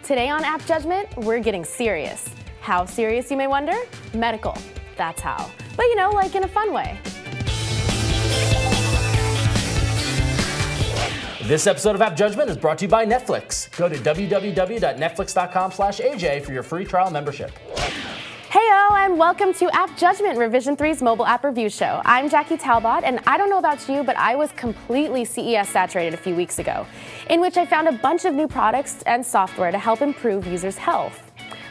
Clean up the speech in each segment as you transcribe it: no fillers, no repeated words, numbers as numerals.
Today on App Judgment, we're getting serious. How serious, you may wonder? Medical. That's how. But you know, like in a fun way. This episode of App Judgment is brought to you by Netflix. Go to www.netflix.com/AJ for your free trial membership. Heyo, and welcome to App Judgment, Revision 3's mobile app review show. I'm Jackie Talbot, and I don't know about you, but I was completely CES saturated a few weeks ago, in which I found a bunch of new products and software to help improve users' health.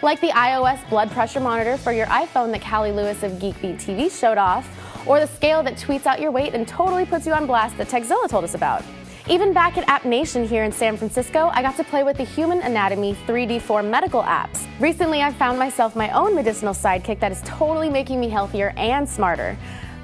Like the iOS blood pressure monitor for your iPhone that Callie Lewis of GeekBeat TV showed off, or the scale that tweets out your weight and totally puts you on blast that Techzilla told us about. Even back at App Nation here in San Francisco, I got to play with the Human Anatomy 3D4 medical apps. Recently, I found myself my own medicinal sidekick that is totally making me healthier and smarter.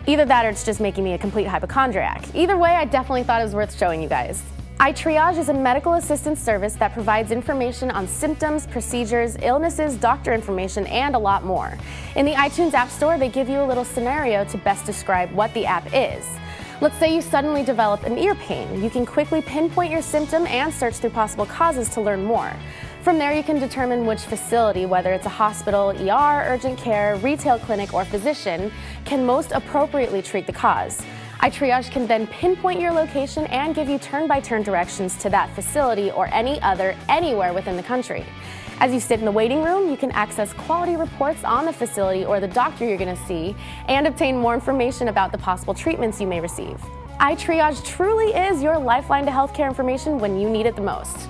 Either that or it's just making me a complete hypochondriac. Either way, I definitely thought it was worth showing you guys. iTriage is a medical assistance service that provides information on symptoms, procedures, illnesses, doctor information, and a lot more. In the iTunes App Store, they give you a little scenario to best describe what the app is. Let's say you suddenly develop an ear pain. You can quickly pinpoint your symptom and search through possible causes to learn more. From there, you can determine which facility, whether it's a hospital, ER, urgent care, retail clinic, or physician, can most appropriately treat the cause. iTriage can then pinpoint your location and give you turn-by-turn directions to that facility or any other anywhere within the country. As you sit in the waiting room, you can access quality reports on the facility or the doctor you're going to see and obtain more information about the possible treatments you may receive. iTriage truly is your lifeline to healthcare information when you need it the most.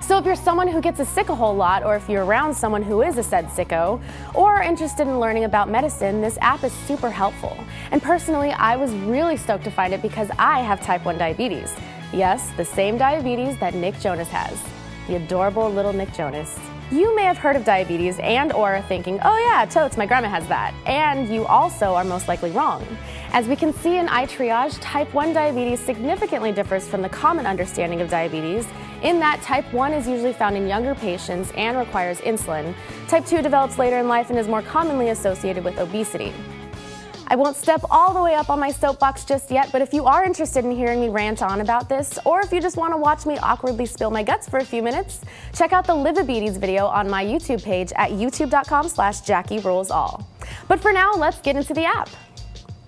So if you're someone who gets sick a whole lot, or if you're around someone who is a said sicko, or are interested in learning about medicine, this app is super helpful. And personally, I was really stoked to find it because I have type 1 diabetes. Yes, the same diabetes that Nick Jonas has. The adorable little Nick Jonas. You may have heard of diabetes and or are thinking, oh yeah, totes, my grandma has that. And you also are most likely wrong. As we can see in iTriage, type 1 diabetes significantly differs from the common understanding of diabetes in that type 1 is usually found in younger patients and requires insulin. Type 2 develops later in life and is more commonly associated with obesity. I won't step all the way up on my soapbox just yet, but if you are interested in hearing me rant on about this, or if you just want to watch me awkwardly spill my guts for a few minutes, check out the Livabetes video on my YouTube page at youtube.com/JackieRulesAll. But for now, let's get into the app.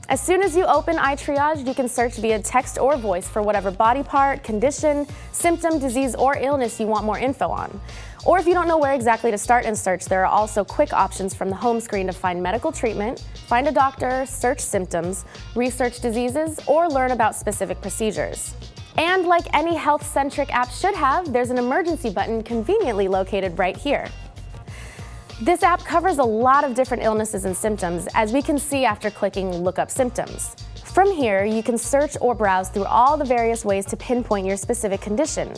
As soon as you open iTriage, you can search via text or voice for whatever body part, condition, symptom, disease, or illness you want more info on. Or if you don't know where exactly to start and search, there are also quick options from the home screen to find medical treatment, find a doctor, search symptoms, research diseases, or learn about specific procedures. And like any health-centric app should have, there's an emergency button conveniently located right here. This app covers a lot of different illnesses and symptoms, as we can see after clicking Look Up Symptoms. From here, you can search or browse through all the various ways to pinpoint your specific condition.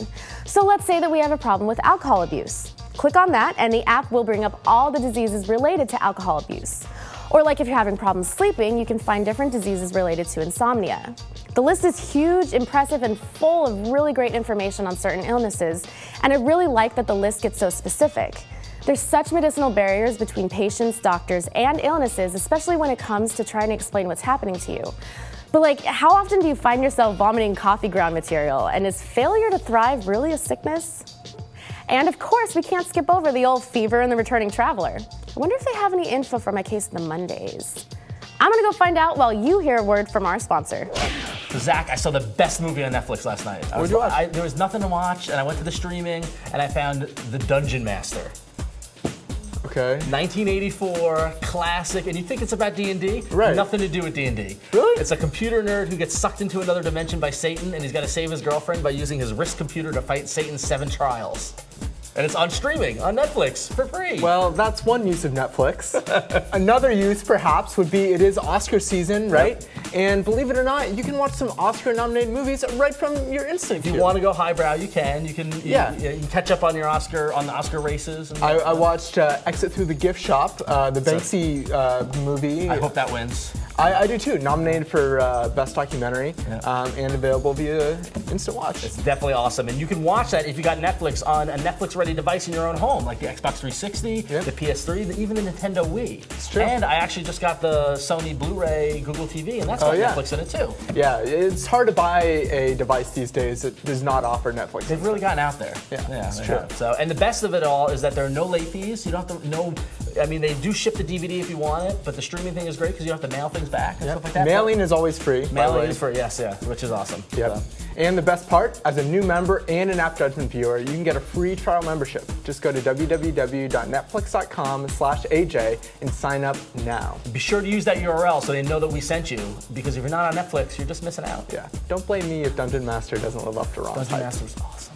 So let's say that we have a problem with alcohol abuse. Click on that and the app will bring up all the diseases related to alcohol abuse. Or like if you're having problems sleeping, you can find different diseases related to insomnia. The list is huge, impressive, and full of really great information on certain illnesses, and I really like that the list gets so specific. There's such medicinal barriers between patients, doctors, and illnesses, especially when it comes to trying to explain what's happening to you. But like, how often do you find yourself vomiting coffee ground material? And is failure to thrive really a sickness? And of course, we can't skip over the old fever and the returning traveler. I wonder if they have any info for my case of the Mondays. I'm gonna go find out while you hear a word from our sponsor. So Zach, I saw the best movie on Netflix last night. There was nothing to watch, and I went to the streaming, and I found The Dungeon Master. Okay. 1984, classic, and you think it's about D&D? Right. Nothing to do with D&D. Really? It's a computer nerd who gets sucked into another dimension by Satan, and he's got to save his girlfriend by using his wrist computer to fight Satan's 7 trials. And it's on streaming, on Netflix, for free. Well, that's one use of Netflix. Another use, perhaps, would be it is Oscar season, right? Yep. And believe it or not, you can watch some Oscar-nominated movies right from your instant. If you want to go highbrow, you can. You can catch up on your Oscar races. And I watched Exit Through the Gift Shop, the Banksy movie. I hope that wins. I do too. Nominated for Best Documentary and available via Instant Watch. It's definitely awesome. And you can watch that if you got Netflix on a Netflix-ready device in your own home, like the Xbox 360, the PS3, even the Nintendo Wii. It's true. And I actually just got the Sony Blu-ray Google TV, and that's got Netflix in it too. Yeah, it's hard to buy a device these days that does not offer Netflix. They've really gotten out there. Yeah, it's true. So, and the best of it all is that there are no late fees. You don't have to, I mean, they do ship the DVD if you want it, but the streaming thing is great because you don't have to mail things back and stuff like that. Mailing is always free. Mailing is free, yes, which is awesome. Yep. So. And the best part, as a new member and an AppJudgment viewer, you can get a free trial membership. Just go to www.netflix.com/AJ and sign up now. Be sure to use that URL so they know that we sent you, because if you're not on Netflix, you're just missing out. Yeah. Don't blame me if Dungeon Master doesn't live up to Ron's Dungeon hype. Master's awesome.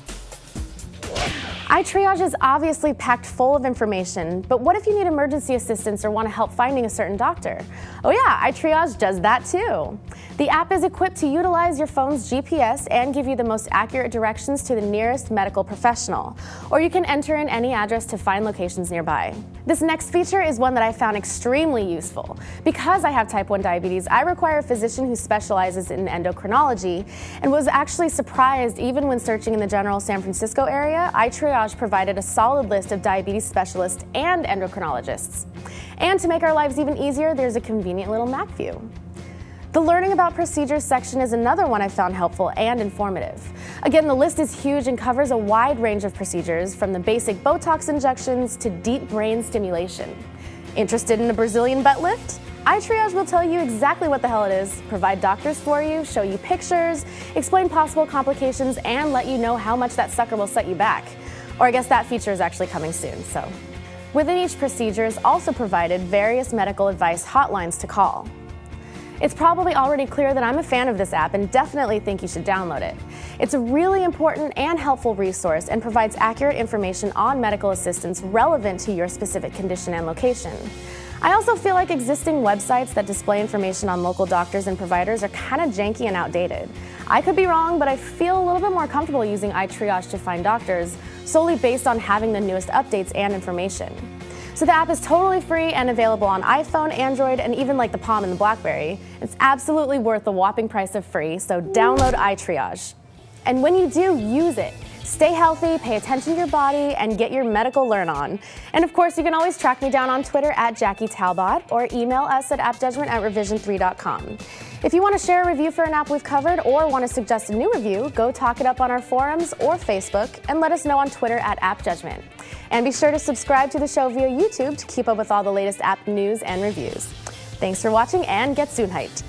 iTriage is obviously packed full of information, but what if you need emergency assistance or want to help finding a certain doctor? Oh yeah, iTriage does that too. The app is equipped to utilize your phone's GPS and give you the most accurate directions to the nearest medical professional, or you can enter in any address to find locations nearby. This next feature is one that I found extremely useful. Because I have type 1 diabetes, I require a physician who specializes in endocrinology, and was actually surprised even when searching in the general San Francisco area, iTriage provided a solid list of diabetes specialists and endocrinologists. And to make our lives even easier, there's a convenient little map view. The Learning About Procedures section is another one I found helpful and informative. Again, the list is huge and covers a wide range of procedures, from the basic Botox injections to deep brain stimulation. Interested in a Brazilian butt lift? iTriage will tell you exactly what the hell it is, provide doctors for you, show you pictures, explain possible complications, and let you know how much that sucker will set you back. Or I guess that feature is actually coming soon, so. Within each procedure is also provided various medical advice hotlines to call. It's probably already clear that I'm a fan of this app and definitely think you should download it. It's a really important and helpful resource and provides accurate information on medical assistance relevant to your specific condition and location. I also feel like existing websites that display information on local doctors and providers are kind of janky and outdated. I could be wrong, but I feel a little bit more comfortable using iTriage to find doctors, solely based on having the newest updates and information. So the app is totally free and available on iPhone, Android, and even like the Palm and the BlackBerry. It's absolutely worth the whopping price of free, so download iTriage. And when you do, use it. Stay healthy, pay attention to your body, and get your medical learn on. And of course, you can always track me down on Twitter at Jackie Talbot, or email us at appjudgment@revision3.com. If you want to share a review for an app we've covered, or want to suggest a new review, go talk it up on our forums or Facebook, and let us know on Twitter at AppJudgment. And be sure to subscribe to the show via YouTube to keep up with all the latest app news and reviews. Thanks for watching, and get soon hyped.